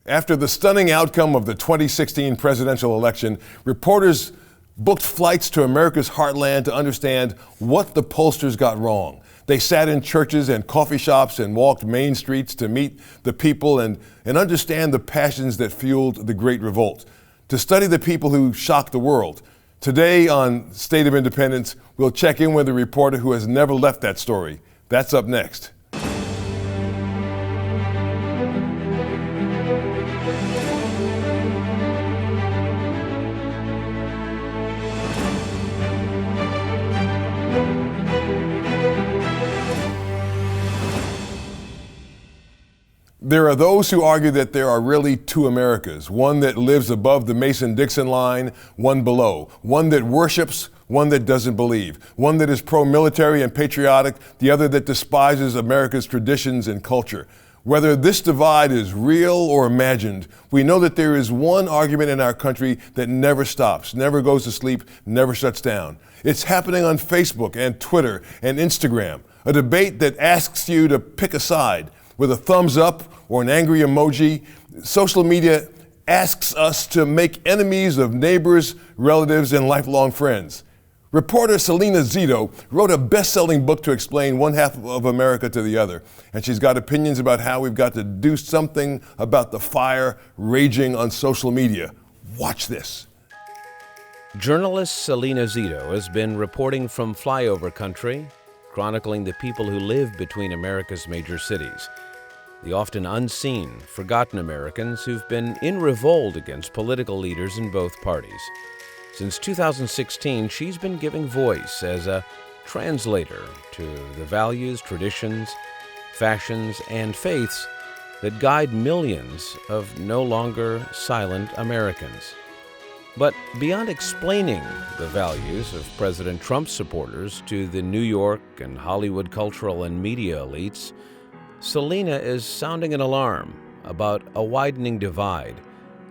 After the stunning outcome of the 2016 presidential election, reporters booked flights to America's heartland to understand what the pollsters got wrong. They sat in churches and coffee shops and walked main streets to meet the people and understand the passions that fueled the Great Revolt, to study the people who shocked the world. Today on State of Independence, we'll check in with a reporter who has never left that story. That's up next. There are those who argue that there are really two Americas, one that lives above the Mason-Dixon line, one below, one that worships, one that doesn't believe, one that is pro-military and patriotic, the other that despises America's traditions and culture. Whether this divide is real or imagined, we know that there is one argument in our country that never stops, never goes to sleep, never shuts down. It's happening on Facebook and Twitter and Instagram, a debate that asks you to pick a side. With a thumbs up or an angry emoji, social media asks us to make enemies of neighbors, relatives, and lifelong friends. Reporter Salena Zito wrote a best-selling book to explain one half of America to the other, and she's got opinions about how we've got to do something about the fire raging on social media. Watch this. Journalist Salena Zito has been reporting from Flyover country, chronicling the people who live between America's major cities. The often unseen, forgotten Americans who've been in revolt against political leaders in both parties. Since 2016, she's been giving voice as a translator to the values, traditions, fashions, and faiths that guide millions of no longer silent Americans. But beyond explaining the values of President Trump's supporters to the New York and Hollywood cultural and media elites, Salena is sounding an alarm about a widening divide,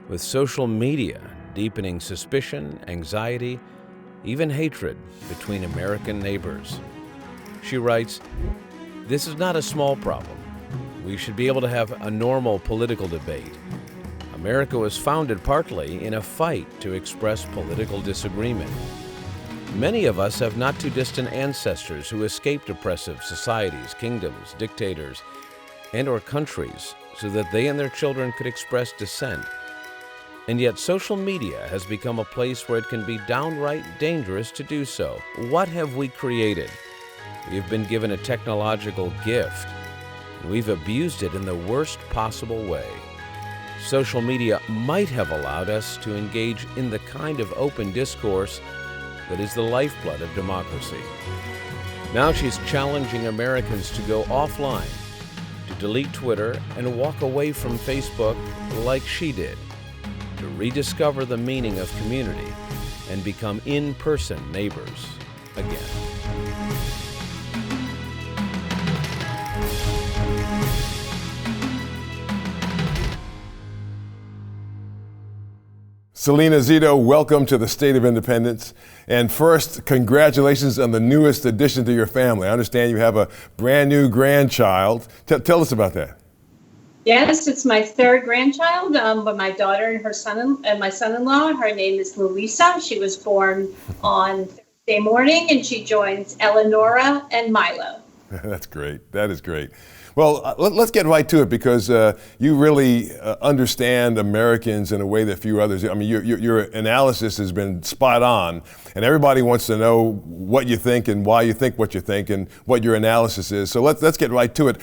with social media deepening suspicion, anxiety, even hatred between American neighbors. She writes, "This is not a small problem. We should be able to have a normal political debate. America was founded partly in a fight to express political disagreement. Many of us have not too distant ancestors who escaped oppressive societies, kingdoms, dictators, and/or countries so that they and their children could express dissent. And yet social media has become a place where it can be downright dangerous to do so. What have we created? We've been given a technological gift, and we've abused it in the worst possible way. Social media might have allowed us to engage in the kind of open discourse that is the lifeblood of democracy. Now she's challenging Americans to go offline, to delete Twitter and walk away from Facebook like she did, to rediscover the meaning of community and become in-person neighbors again." Salena Zito, welcome to the State of Independence. And first, congratulations on the newest addition to your family. I understand you have a brand new grandchild. Tell us about that. Yes, it's my third grandchild, but my daughter and her son and my son-in-law. Her name is Louisa. She was born on Thursday morning, and she joins Eleonora and Milo. That's great. That is great. Well, let's get right to it, because you really understand Americans in a way that few others do. I mean, your analysis has been spot on, and everybody wants to know what you think and why you think what you think and what your analysis is. So let's get right to it.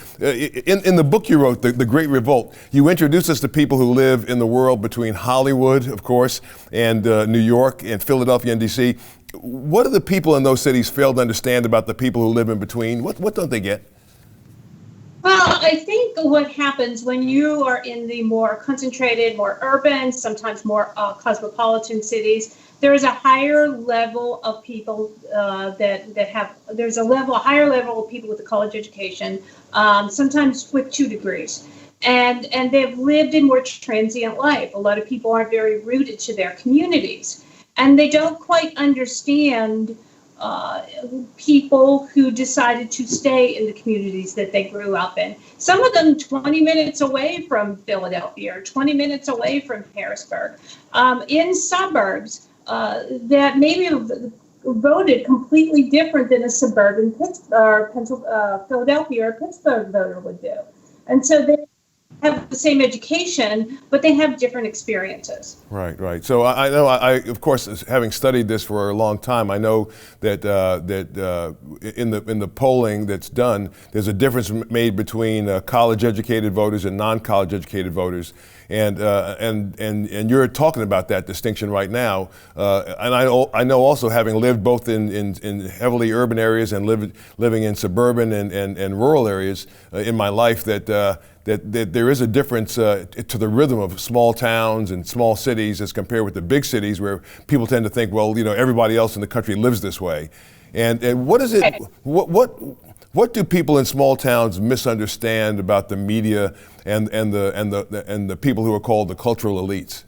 In the book you wrote, The Great Revolt, you introduce us to people who live in the world between Hollywood, of course, and New York and Philadelphia and D.C. What do the people in those cities fail to understand about the people who live in between? What don't they get? Well, I think what happens when you are in the more concentrated, more urban, sometimes more cosmopolitan cities, there is a higher level of people a higher level of people with a college education, sometimes with 2 degrees. And they've lived in more transient life. A lot of people aren't very rooted to their communities, and they don't quite understand people who decided to stay in the communities that they grew up in. Some of them 20 minutes away from Philadelphia or 20 minutes away from Harrisburg, in suburbs that maybe voted completely different than a suburban Philadelphia or Pittsburgh voter would do. And so they have the same education, but they have different experiences. Right. So I know, of course, having studied this for a long time, I know that in the polling that's done, there's a difference made between college-educated voters and non-college educated voters, and you're talking about that distinction right now. And I know also, having lived both in heavily urban areas and living in suburban and rural areas in my life, that there is a difference to the rhythm of small towns and small cities as compared with the big cities, where people tend to think, well, everybody else in the country lives this way. And what is it? What do people in small towns misunderstand about the media and the people who are called the cultural elites?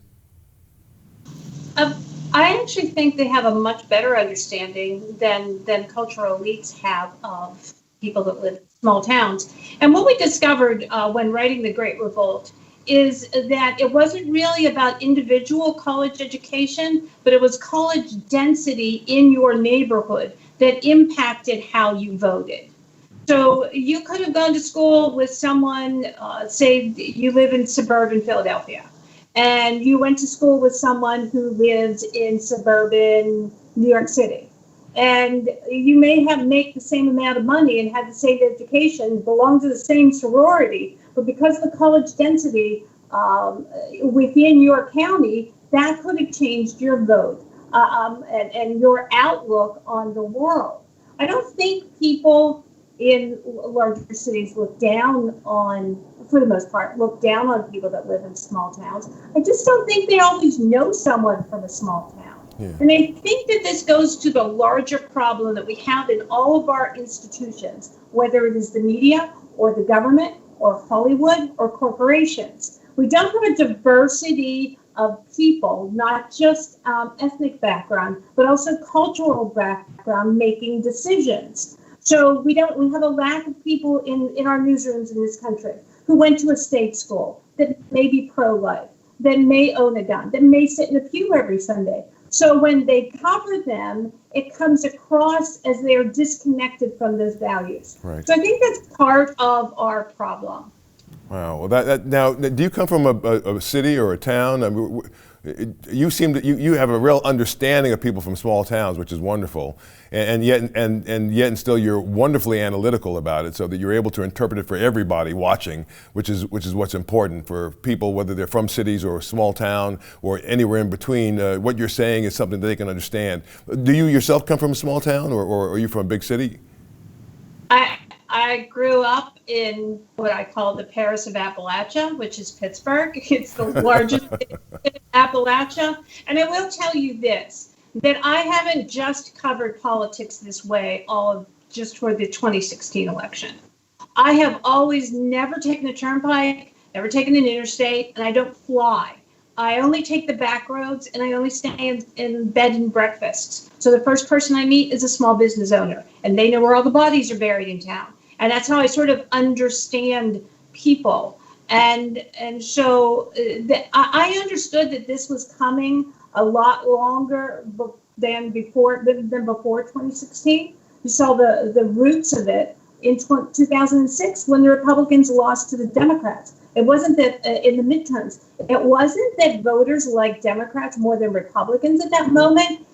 I actually think they have a much better understanding than cultural elites have of people that live in small towns. And what we discovered when writing The Great Revolt is that it wasn't really about individual college education, but it was college density in your neighborhood that impacted how you voted. So you could have gone to school with someone, say you live in suburban Philadelphia, and you went to school with someone who lives in suburban New York City. And you may make the same amount of money and have the same education, belong to the same sorority, but because of the college density within your county, that could have changed your vote and your outlook on the world. I don't think people in larger cities look down on, for the most part, people that live in small towns. I just don't think they always know someone from a small town. Yeah. And I think that this goes to the larger problem that we have in all of our institutions, whether it is the media or the government or Hollywood or corporations. We don't have a diversity of people, not just ethnic background, but also cultural background making decisions. So we have a lack of people in our newsrooms in this country who went to a state school, that may be pro-life, that may own a gun, that may sit in a pew every Sunday. So when they cover them, it comes across as they are disconnected from those values. Right. So I think that's part of our problem. Wow. Well, now, do you come from a city or a town? I mean, you seem that you have a real understanding of people from small towns, which is wonderful, and yet still you're wonderfully analytical about it, so that you're able to interpret it for everybody watching, which is what's important for people, whether they're from cities or a small town or anywhere in between. What you're saying is something that they can understand. Do you yourself come from a small town, or are you from a big city? I grew up in what I call the Paris of Appalachia, which is Pittsburgh. It's the largest city in Appalachia. And I will tell you this, that I haven't just covered politics this way just for the 2016 election. I have always never taken a turnpike, never taken an interstate, and I don't fly. I only take the back roads, and I only stay in bed and breakfasts. So the first person I meet is a small business owner, and they know where all the bodies are buried in town. And that's how I sort of understand people. And so I understood that this was coming a lot longer than before 2016. You saw the roots of it in 2006 when the Republicans lost to the Democrats. It wasn't that in the midterms, it wasn't that voters liked Democrats more than Republicans at that moment.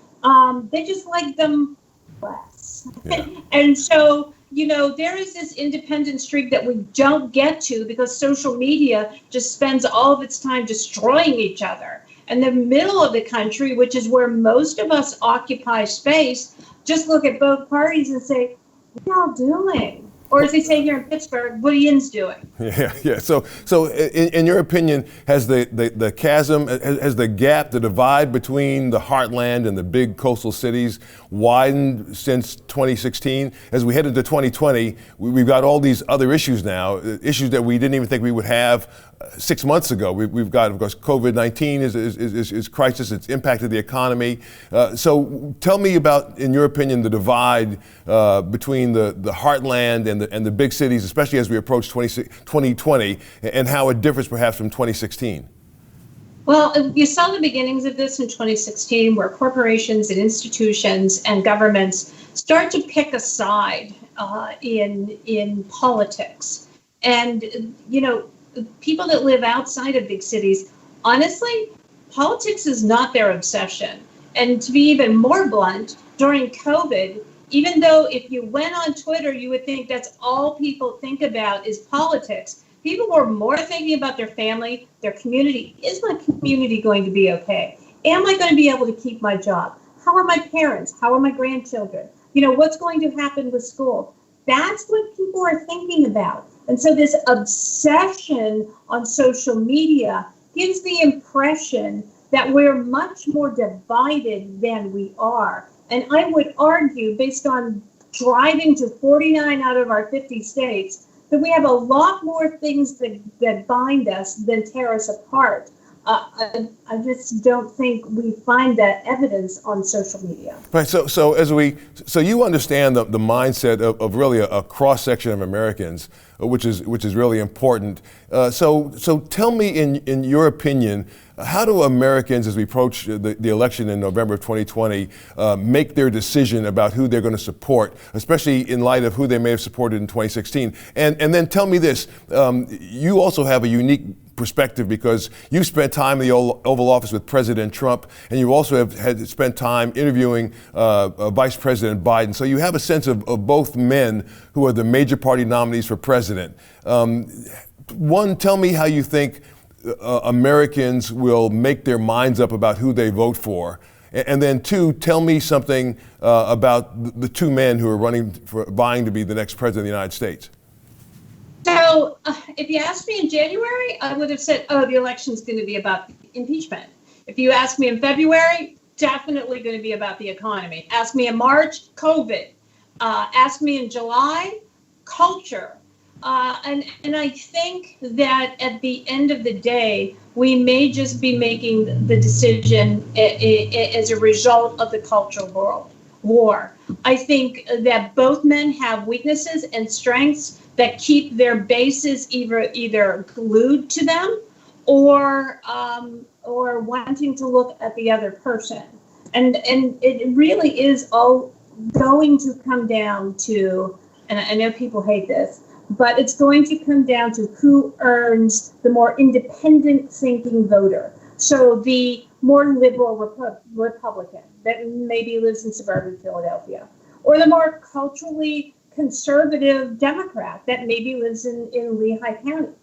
They just liked them less. Yeah. And so, there is this independent streak that we don't get to because social media just spends all of its time destroying each other. And the middle of the country, which is where most of us occupy space, just look at both parties and say, what are y'all doing? Or as they say here in Pittsburgh, what are yins doing? Yeah. So in your opinion, has the chasm, has the gap, the divide between the heartland and the big coastal cities widened since 2016? As we head into 2020, we've got all these other issues now, issues that we didn't even think we would have 6 months ago. We've got, of course, COVID-19 is crisis. It's impacted the economy. So tell me about, in your opinion, the divide between the heartland and the big cities, especially as we approach 2020, and how it differs perhaps from 2016. Well, you saw the beginnings of this in 2016, where corporations and institutions and governments start to pick a side in politics. And, people that live outside of big cities, honestly, politics is not their obsession. And to be even more blunt, during COVID, even though if you went on Twitter, you would think that's all people think about is politics, people were more thinking about their family, their community. Is my community going to be okay? Am I going to be able to keep my job? How are my parents? How are my grandchildren? What's going to happen with school? That's what people are thinking about. And so this obsession on social media gives the impression that we're much more divided than we are. And I would argue, based on driving to 49 out of our 50 states, that we have a lot more things that bind us than tear us apart. I just don't think we find that evidence on social media. Right. So you understand the mindset of really a cross section of Americans, which is really important. So tell me, in your opinion, how do Americans, as we approach the election in November of 2020, make their decision about who they're going to support, especially in light of who they may have supported in 2016? And then tell me this: you also have a unique perspective because you spent time in the Oval Office with President Trump, and you also had spent time interviewing Vice President Biden. So you have a sense of both men who are the major party nominees for president. One, tell me how you think Americans will make their minds up about who they vote for. And then two, tell me something about the two men who are vying to be the next president of the United States. So if you asked me in January, I would have said, the election's going to be about impeachment. If you asked me in February, definitely going to be about the economy. Ask me in March, COVID. Ask me in July, culture. And I think that at the end of the day, we may just be making the decision as a result of the cultural war. I think that both men have weaknesses and strengths that keep their bases either glued to them or wanting to look at the other person. And it really is all going to come down to, and I know people hate this, but it's going to come down to who earns the more independent thinking voter. So the more liberal Republican that maybe lives in suburban Philadelphia, or the more culturally conservative Democrat that maybe lives in Lehigh County.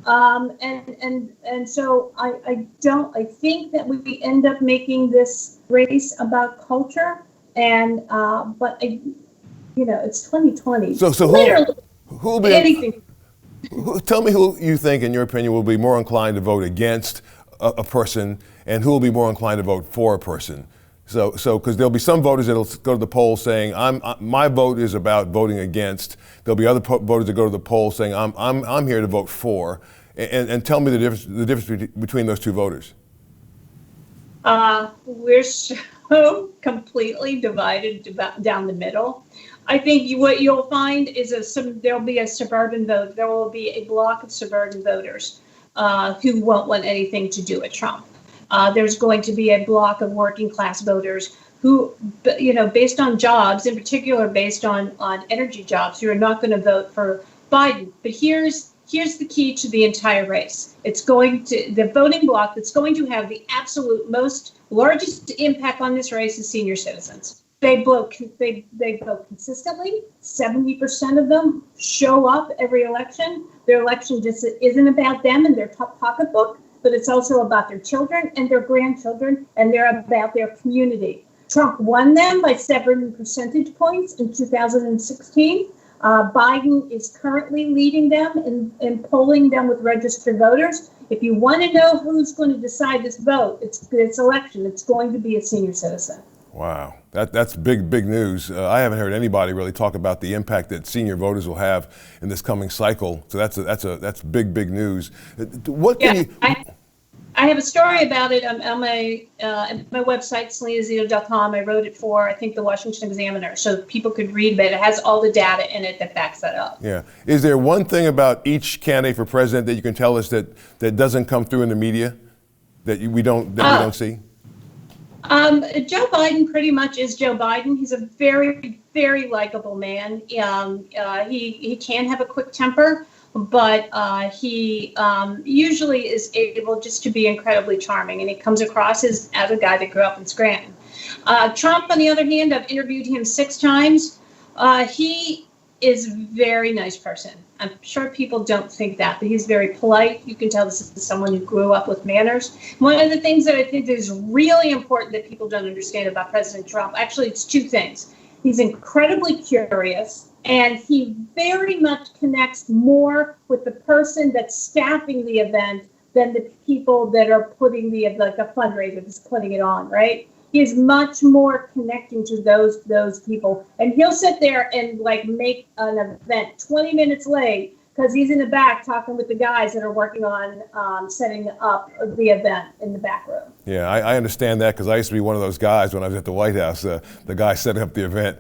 And so I think that we end up making this race about culture, and but it's 2020. So who will be anything? Tell me who you think, in your opinion, will be more inclined to vote against a person, and who will be more inclined to vote for a person. So because there'll be some voters that'll go to the polls saying, my vote is about voting against. There'll be other voters that go to the polls saying, I'm here to vote for. And tell me the difference between those two voters. We're so completely divided down the middle. I think what you'll find is there'll be a suburban vote. There will be a block of suburban voters who won't want anything to do with Trump. There's going to be a block of working class voters who, based on jobs, in particular based on energy jobs, who are not going to vote for Biden. But here's the key to the entire race. It's going to, the voting bloc that's going to have the absolute largest impact on this race is senior citizens. They vote consistently. 70% of them show up every election. Their election just isn't about them and their pocketbook, but it's also about their children and their grandchildren, and they're about their community. Trump won them by 7 percentage points in 2016. Biden is currently leading them in polling them with registered voters. If you want to know who's going to decide this election, it's going to be a senior citizen. Wow, that's big news. I haven't heard anybody really talk about the impact that senior voters will have in this coming cycle. So that's big news. What can you? I have a story about it on my website, salenazito.com. I wrote it for, I think, the Washington Examiner, so people could read, but it has all the data in it that backs that up. Yeah. Is there one thing about each candidate for president that you can tell us that doesn't come through in the media that we don't see? Joe Biden pretty much is Joe Biden. He's a very likable man. He can have a quick temper, but he usually is able just to be incredibly charming, and he comes across as a guy that grew up in Scranton. Trump, on the other hand, I've interviewed him 6 times. He is a very nice person. I'm sure people don't think that, but he's very polite. You can tell this is someone who grew up with manners. One of the things that I think is really important that people don't understand about President Trump, actually it's 2 things. He's incredibly curious, and he very much connects more with the person that's staffing the event than the people that are putting like a fundraiser that's putting it on, right? He is much more connecting to those people, and he'll sit there and like make an event 20 minutes late because he's in the back talking with the guys that are working on setting up the event in the back room. Yeah, I understand that because I used to be one of those guys when I was at the White House, the guy setting up the event.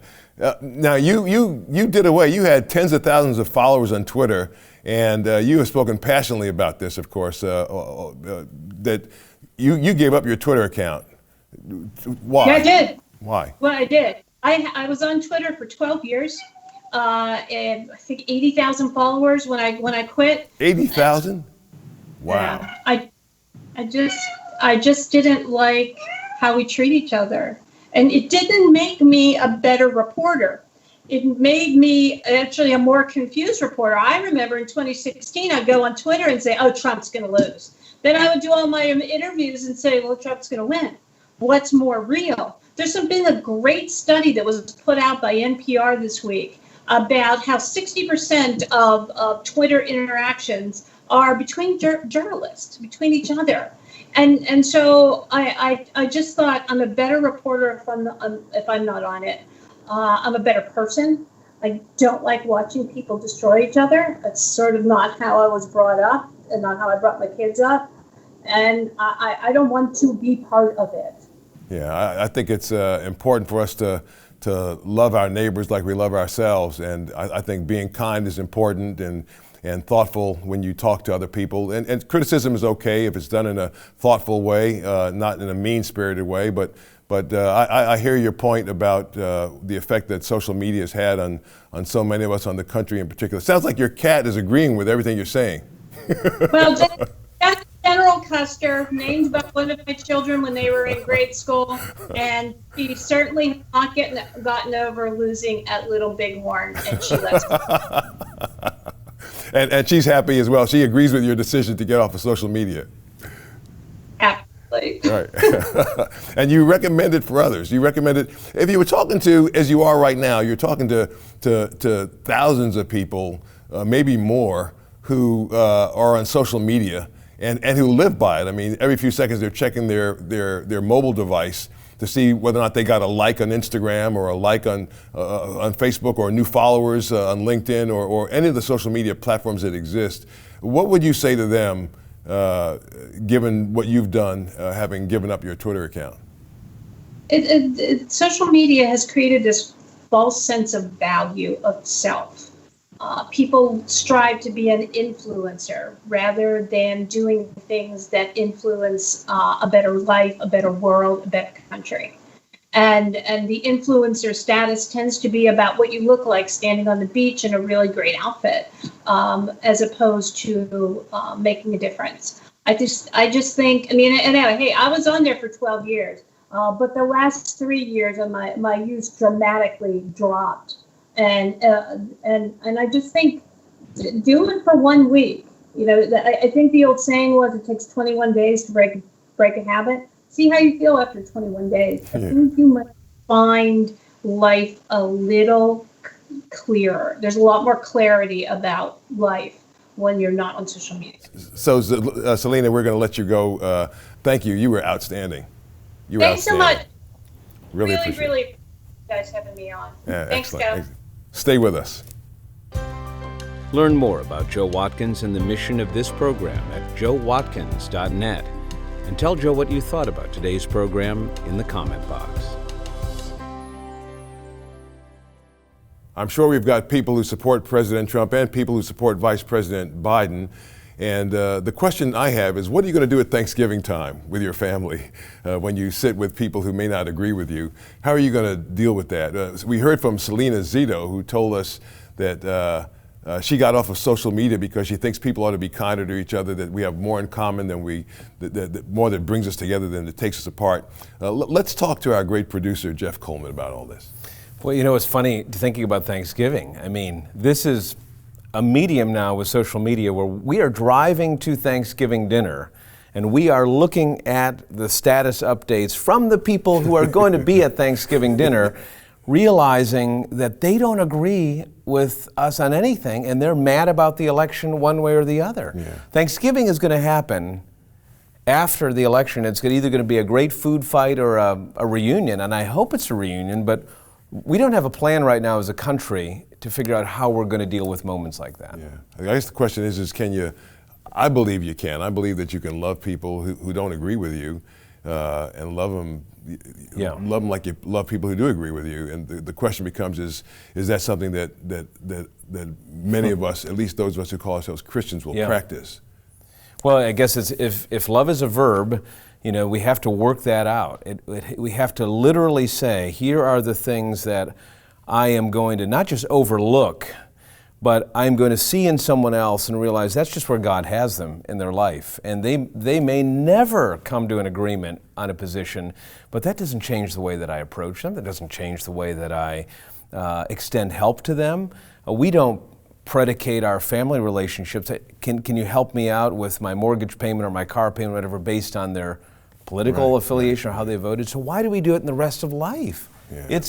Now you did away. You had tens of thousands of followers on Twitter, and you have spoken passionately about this, of course. That you gave up your Twitter account. Why? Yeah, I did. Why? Well, I did. I was on Twitter for 12 years, and I think 80,000 followers when I quit. 80,000? Wow. Yeah, I just didn't like how we treat each other, and it didn't make me a better reporter. It made me actually a more confused reporter. I remember in 2016, I'd go on Twitter and say, "Oh, Trump's going to lose." Then I would do all my interviews and say, "Well, Trump's going to win." What's more real? There's been a great study that was put out by NPR this week about how 60% of Twitter interactions are between journalists, between each other. And so I just thought I'm a better reporter if I'm not on it. I'm a better person. I don't like watching people destroy each other. That's sort of not how I was brought up and not how I brought my kids up. And I don't want to be part of it. Yeah, I think it's important for us to love our neighbors like we love ourselves, and I think being kind is important and thoughtful when you talk to other people. And criticism is okay if it's done in a thoughtful way, not in a mean-spirited way. But I hear your point about the effect that social media has had on so many of us, on the country in particular. It sounds like your cat is agreeing with everything you're saying. Well, that's General Custer, named by one of my children when they were in grade school, and she certainly not gotten over losing at Little Bighorn, and she loves it. And she's happy as well. She agrees with your decision to get off of social media. Absolutely. Right. And you recommend it for others. You recommend it, if you were talking to, as you are right now, you're talking to thousands of people, maybe more, who are on social media and who live by it. I mean, every few seconds they're checking their mobile device to see whether or not they got a like on Instagram or a like on Facebook or new followers on LinkedIn or any of the social media platforms that exist. What would you say to them, given what you've done, having given up your Twitter account? Social media has created this false sense of value of self. People strive to be an influencer rather than doing things that influence a better life, a better world, a better country. And the influencer status tends to be about what you look like standing on the beach in a really great outfit, as opposed to making a difference. I just think, I mean, and hey, I was on there for 12 years, but the last 3 years of my use dramatically dropped. And I just think do it for 1 week. You know, I think the old saying was it takes 21 days to break a habit. See how you feel after 21 days. I think you must find life a little clearer. There's a lot more clarity about life when you're not on social media. So, Salena, we're going to let you go. Thank you. You were outstanding. Thanks so much. Really appreciate it. Really appreciate you guys having me on. Yeah, Thanks, excellent. Kev. Stay with us. Learn more about Joe Watkins and the mission of this program at joewatkins.net. And tell Joe what you thought about today's program in the comment box. I'm sure we've got people who support President Trump and people who support Vice President Biden. And the question I have is, what are you going to do at Thanksgiving time with your family when you sit with people who may not agree with you? How are you going to deal with that? We heard from Salena Zito, who told us that she got off of social media because she thinks people ought to be kinder to each other, that we have more in common than more that brings us together than that takes us apart. Let's talk to our great producer, Jeff Coleman, about all this. Well, you know, it's funny thinking about Thanksgiving. I mean, this is a medium now with social media where we are driving to Thanksgiving dinner and we are looking at the status updates from the people who are going to be at Thanksgiving dinner, realizing that they don't agree with us on anything and they're mad about the election one way or the other. Yeah. Thanksgiving is going to happen after the election. It's either going to be a great food fight or a reunion, and I hope it's a reunion, but we don't have a plan right now as a country to figure out how we're going to deal with moments like that. Yeah, I guess the question is can you, I believe you can. I believe that you can love people who don't agree with you and love them like you love people who do agree with you. And the question becomes is that something that many of us, at least those of us who call ourselves Christians, will practice? Well, I guess it's, if love is a verb, you know, we have to work that out. We have to literally say, here are the things that I am going to not just overlook, but I'm going to see in someone else and realize that's just where God has them in their life. And they may never come to an agreement on a position, but that doesn't change the way that I approach them. That doesn't change the way that I extend help to them. We don't predicate our family relationships. Can you help me out with my mortgage payment or my car payment, whatever, based on their political affiliation or how they voted? So why do we do it in the rest of life? Yeah.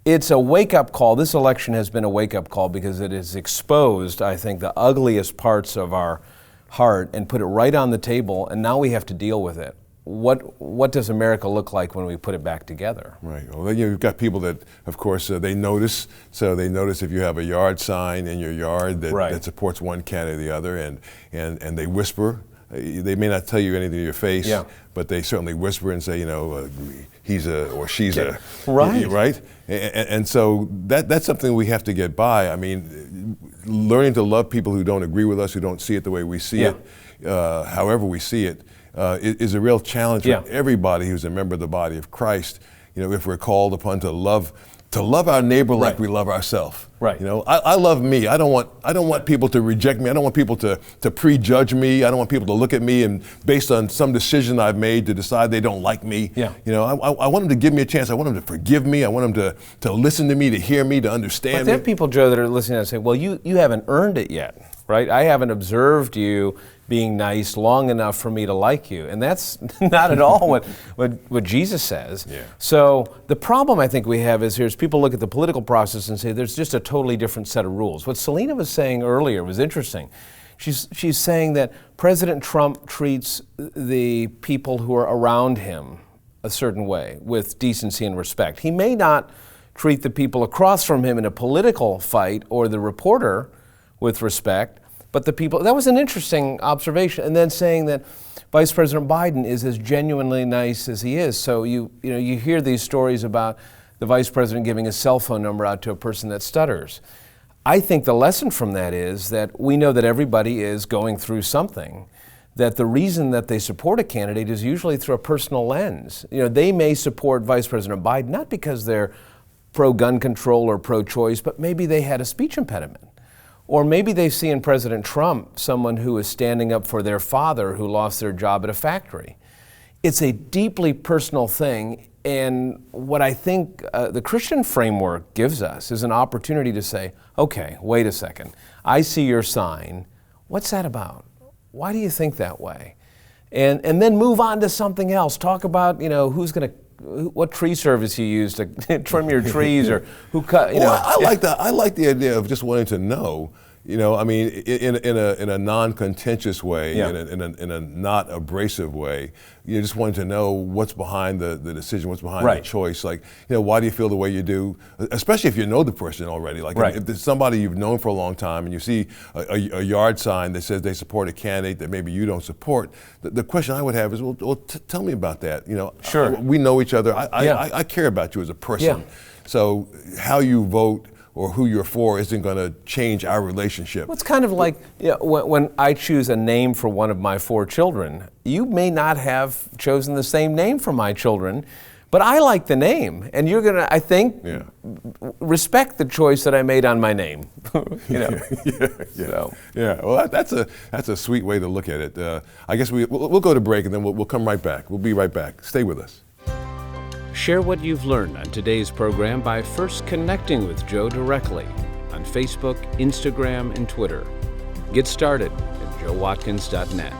It's a wake-up call. This election has been a wake-up call because it has exposed, I think, the ugliest parts of our heart and put it right on the table, and now we have to deal with it. What does America look like when we put it back together? Right. Well, you've got people that, of course, they notice. So they notice if you have a yard sign in your yard that supports one candidate or the other, and they whisper. They may not tell you anything to your face, but they certainly whisper and say, you know, he's a or she's a right. And so that's something we have to get by. I mean, learning to love people who don't agree with us, who don't see it the way we see it, however we see it, is a real challenge for everybody who's a member of the body of Christ. You know, if we're called upon to love our neighbor like we love ourselves. Right. You know, I love me. I don't want people to reject me. I don't want people to prejudge me. I don't want people to look at me and based on some decision I've made to decide they don't like me. Yeah. You know, I want them to give me a chance. I want them to forgive me. I want them to listen to me, to hear me, to understand me. But there are people, Joe, that are listening and say, well, you haven't earned it yet, right? I haven't observed you being nice long enough for me to like you. And that's not at all what Jesus says. Yeah. So the problem I think we have is people look at the political process and say there's just a totally different set of rules. What Salena was saying earlier was interesting. She's saying that President Trump treats the people who are around him a certain way with decency and respect. He may not treat the people across from him in a political fight or the reporter with respect, but the people, that was an interesting observation. And then saying that Vice President Biden is as genuinely nice as he is. So you hear these stories about the Vice President giving a cell phone number out to a person that stutters. I think the lesson from that is that we know that everybody is going through something, that the reason that they support a candidate is usually through a personal lens. You know, they may support Vice President Biden not because they're pro-gun control or pro-choice, but maybe they had a speech impediment. Or maybe they see in President Trump someone who is standing up for their father who lost their job at a factory. It's a deeply personal thing, and what I think the Christian framework gives us is an opportunity to say, okay, wait a second, I see your sign. What's that about? Why do you think that way? And then move on to something else. Talk about, what tree service you use to trim your trees, or who cut. I like the idea of just wanting to know. I mean, in a non-contentious way, Yeah. in a not abrasive way, you just wanted to know what's behind the decision, what's behind Right. the choice. Like, why do you feel the way you do? Especially if you know the person already. Like, Right. if there's somebody you've known for a long time and you see a yard sign that says they support a candidate that maybe you don't support, the question I would have is, well, tell me about that. Sure. We know each other. Yeah. I care about you as a person. Yeah. So how you vote or who you're for isn't going to change our relationship. Well, it's kind of like when I choose a name for one of my 4 children, you may not have chosen the same name for my children, but I like the name, and you're going to, I think, respect the choice that I made on my name. So. Yeah. Well, that's a sweet way to look at it. I guess we'll go to break and then we'll come right back. We'll be right back. Stay with us. Share what you've learned on today's program by first connecting with Joe directly on Facebook, Instagram, and Twitter. Get started at joewatkins.net.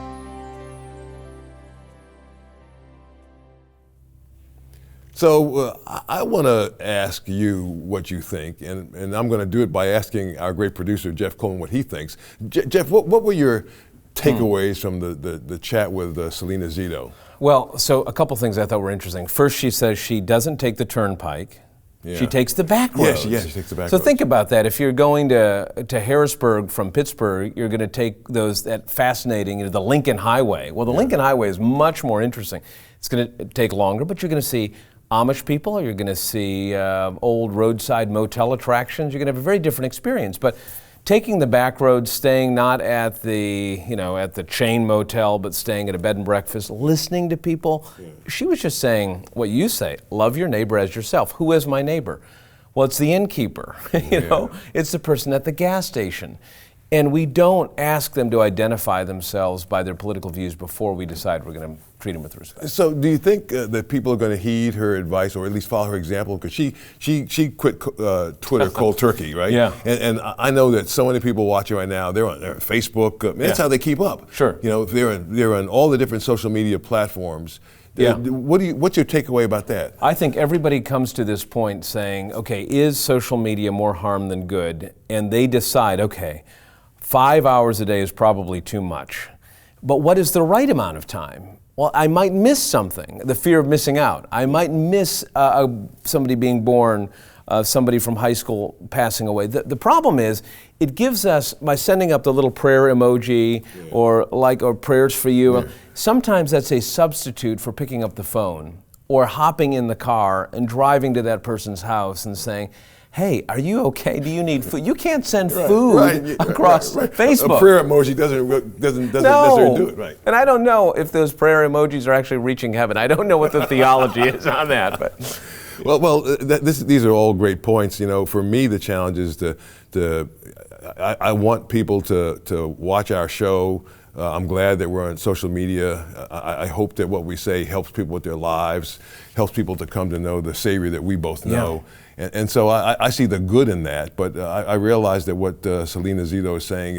So I want to ask you what you think, and I'm going to do it by asking our great producer, Jeff Cohen, what he thinks. Jeff, what were your takeaways from the chat with Salena Zito? Well, so a couple things I thought were interesting. First, she says she doesn't take the turnpike. Yeah. She takes the back roads. Yes, she takes the back So roads. think about that. If you're going to Harrisburg from Pittsburgh, you're going to take that fascinating, the Lincoln Highway. Well, the Lincoln Highway is much more interesting. It's going to take longer, but you're going to see Amish people, you're going to see old roadside motel attractions. You're going to have a very different experience. But taking the back roads, staying not at the chain motel, but staying at a bed and breakfast, listening to people. Yeah. She was just saying what you say, love your neighbor as yourself. Who is my neighbor? Well, it's the innkeeper, it's the person at the gas station. And we don't ask them to identify themselves by their political views before we decide we're going to treat them with respect. So do you think that people are going to heed her advice or at least follow her example? Because she quit Twitter cold turkey, right? Yeah. And I know that so many people watching right now, they're on Facebook. That's how they keep up. Sure. They're on all the different social media platforms. Yeah. What's your takeaway about that? I think everybody comes to this point saying, okay, is social media more harm than good? And they decide, okay, 5 hours a day is probably too much. But what is the right amount of time? Well, I might miss something, the fear of missing out. I might miss somebody being born, somebody from high school passing away. The problem is, it gives us, by sending up the little prayer emoji or prayers for you, sometimes that's a substitute for picking up the phone or hopping in the car and driving to that person's house and saying, hey, are you okay? Do you need food? You can't send food across Facebook. A prayer emoji doesn't necessarily do it, right? And I don't know if those prayer emojis are actually reaching heaven. I don't know what the theology is on that. But well, these are all great points. For me, the challenge is I want people to watch our show. I'm glad that we're on social media. I hope that what we say helps people with their lives, helps people to come to know the Savior that we both know. Yeah. And so I see the good in that, but I realize that what Salena Zito is saying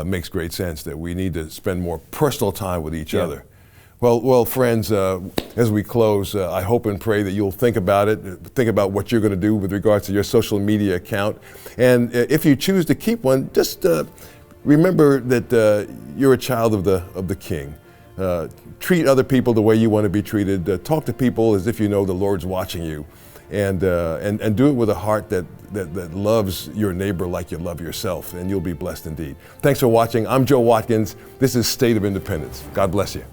makes great sense, that we need to spend more personal time with each other. Well, friends, as we close, I hope and pray that you'll think about it, think about what you're going to do with regards to your social media account. And if you choose to keep one, just remember that you're a child of the King. Treat other people the way you want to be treated. Talk to people as if you know the Lord's watching you. And do it with a heart that loves your neighbor like you love yourself, and you'll be blessed indeed. Thanks for watching. I'm Joe Watkins. This is State of Independence. God bless you.